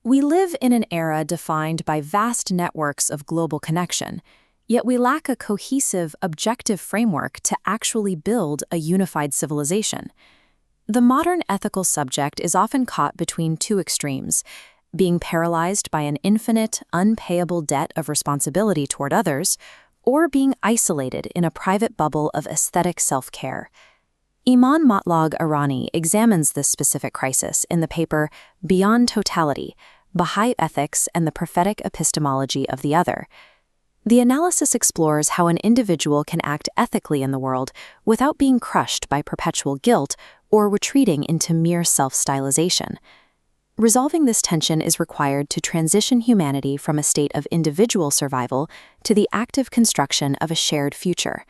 We live in an era defined by vast networks of global connection, yet we lack a cohesive, objective framework to actually build a unified civilization. The modern ethical subject is often caught between two extremes, being paralyzed by an infinite, unpayable debt of responsibility toward others, or being isolated in a private bubble of aesthetic self-care. Iman Motlagh Arani examines this specific crisis in the paper Beyond Totality, Beehive Ethics and the Prophetic Epistemology of the Other. The analysis explores how an individual can act ethically in the world without being crushed by perpetual guilt or retreating into mere self-stylization. Resolving this tension is required to transition humanity from a state of individual survival to the active construction of a shared future.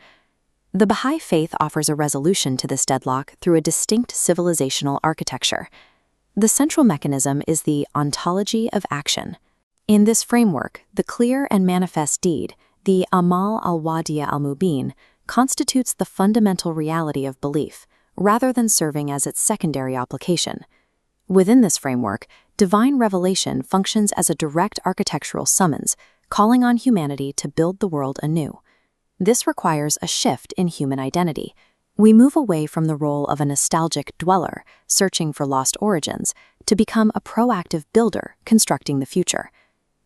The Baha'i faith offers a resolution to this deadlock through a distinct civilizational architecture. The central mechanism is the ontology of action. In this framework, the clear and manifest deed, the amal al-wadiya al-mubin, constitutes the fundamental reality of belief, rather than serving as its secondary application. Within this framework, divine revelation functions as a direct architectural summons, calling on humanity to build the world anew. This requires a shift in human identity. We move away from the role of a nostalgic dweller, searching for lost origins, to become a proactive builder, constructing the future.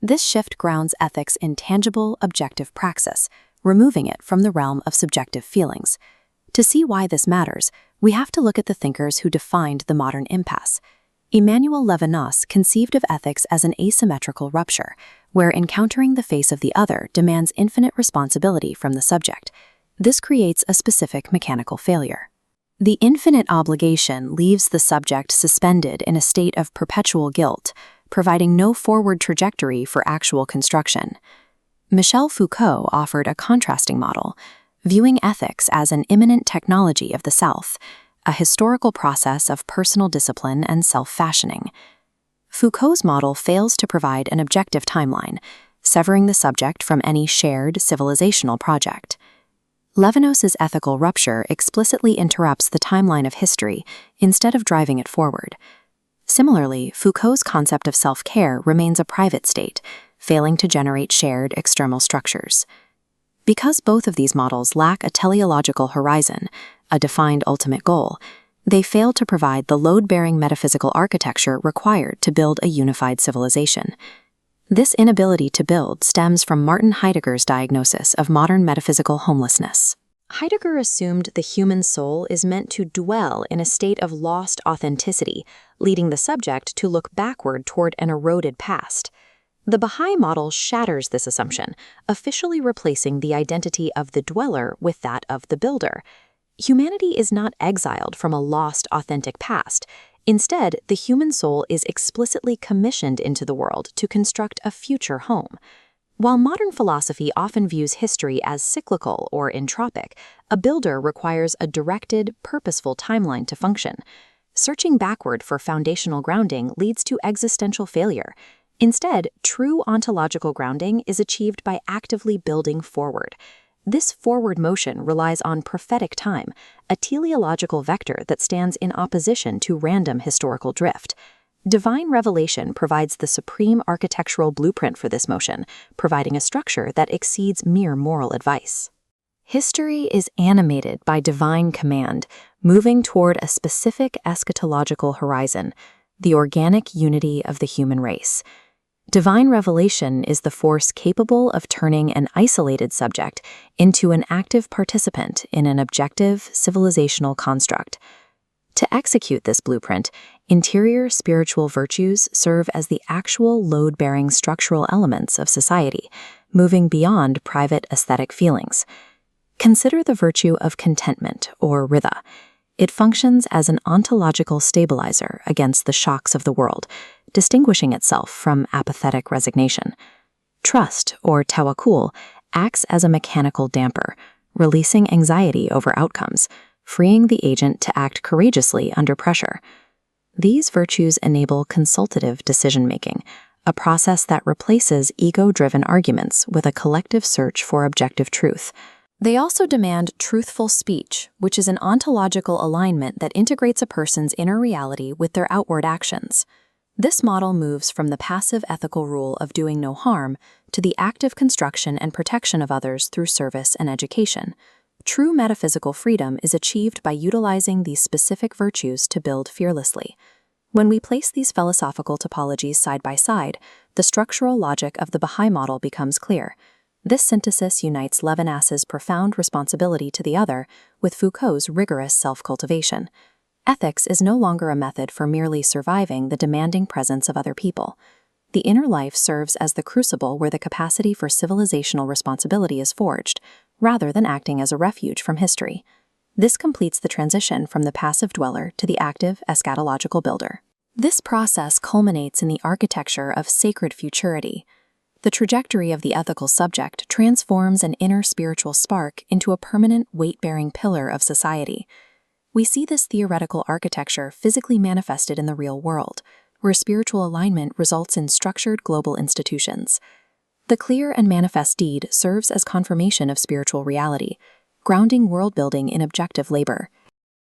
This shift grounds ethics in tangible, objective praxis, removing it from the realm of subjective feelings. To see why this matters, we have to look at the thinkers who defined the modern impasse. Emmanuel Levinas conceived of ethics as an asymmetrical rupture, where encountering the face of the other demands infinite responsibility from the subject. This creates a specific mechanical failure. The infinite obligation leaves the subject suspended in a state of perpetual guilt, providing no forward trajectory for actual construction. Michel Foucault offered a contrasting model, viewing ethics as an immanent technology of the self, a historical process of personal discipline and self-fashioning. Foucault's model fails to provide an objective timeline, severing the subject from any shared civilizational project. Levinas's ethical rupture explicitly interrupts the timeline of history instead of driving it forward. Similarly, Foucault's concept of self-care remains a private state, failing to generate shared external structures. Because both of these models lack a teleological horizon, a defined ultimate goal, they fail to provide the load-bearing metaphysical architecture required to build a unified civilization. This inability to build stems from Martin Heidegger's diagnosis of modern metaphysical homelessness. Heidegger assumed the human soul is meant to dwell in a state of lost authenticity, leading the subject to look backward toward an eroded past. The Baha'i model shatters this assumption, officially replacing the identity of the dweller with that of the builder. Humanity is not exiled from a lost, authentic past. Instead, the human soul is explicitly commissioned into the world to construct a future home. While modern philosophy often views history as cyclical or entropic, a builder requires a directed, purposeful timeline to function. Searching backward for foundational grounding leads to existential failure. Instead, true ontological grounding is achieved by actively building forward. This forward motion relies on prophetic time, a teleological vector that stands in opposition to random historical drift. Divine revelation provides the supreme architectural blueprint for this motion, providing a structure that exceeds mere moral advice. History is animated by divine command, moving toward a specific eschatological horizon, the organic unity of the human race. Divine revelation is the force capable of turning an isolated subject into an active participant in an objective civilizational construct. To execute this blueprint, interior spiritual virtues serve as the actual load-bearing structural elements of society, moving beyond private aesthetic feelings. Consider the virtue of contentment, or ridha. It functions as an ontological stabilizer against the shocks of the world, distinguishing itself from apathetic resignation. Trust, or tawakkul, acts as a mechanical damper, releasing anxiety over outcomes, freeing the agent to act courageously under pressure. These virtues enable consultative decision-making, a process that replaces ego-driven arguments with a collective search for objective truth. They also demand truthful speech, which is an ontological alignment that integrates a person's inner reality with their outward actions. This model moves from the passive ethical rule of doing no harm to the active construction and protection of others through service and education. True metaphysical freedom is achieved by utilizing these specific virtues to build fearlessly. When we place these philosophical topologies side by side, the structural logic of the Baha'i model becomes clear. This synthesis unites Levinas's profound responsibility to the other with Foucault's rigorous self-cultivation. Ethics is no longer a method for merely surviving the demanding presence of other people. The inner life serves as the crucible where the capacity for civilizational responsibility is forged, rather than acting as a refuge from history. This completes the transition from the passive dweller to the active eschatological builder. This process culminates in the architecture of sacred futurity. The trajectory of the ethical subject transforms an inner spiritual spark into a permanent weight-bearing pillar of society. We see this theoretical architecture physically manifested in the real world, where spiritual alignment results in structured global institutions. The clear and manifest deed serves as confirmation of spiritual reality, grounding world-building in objective labor.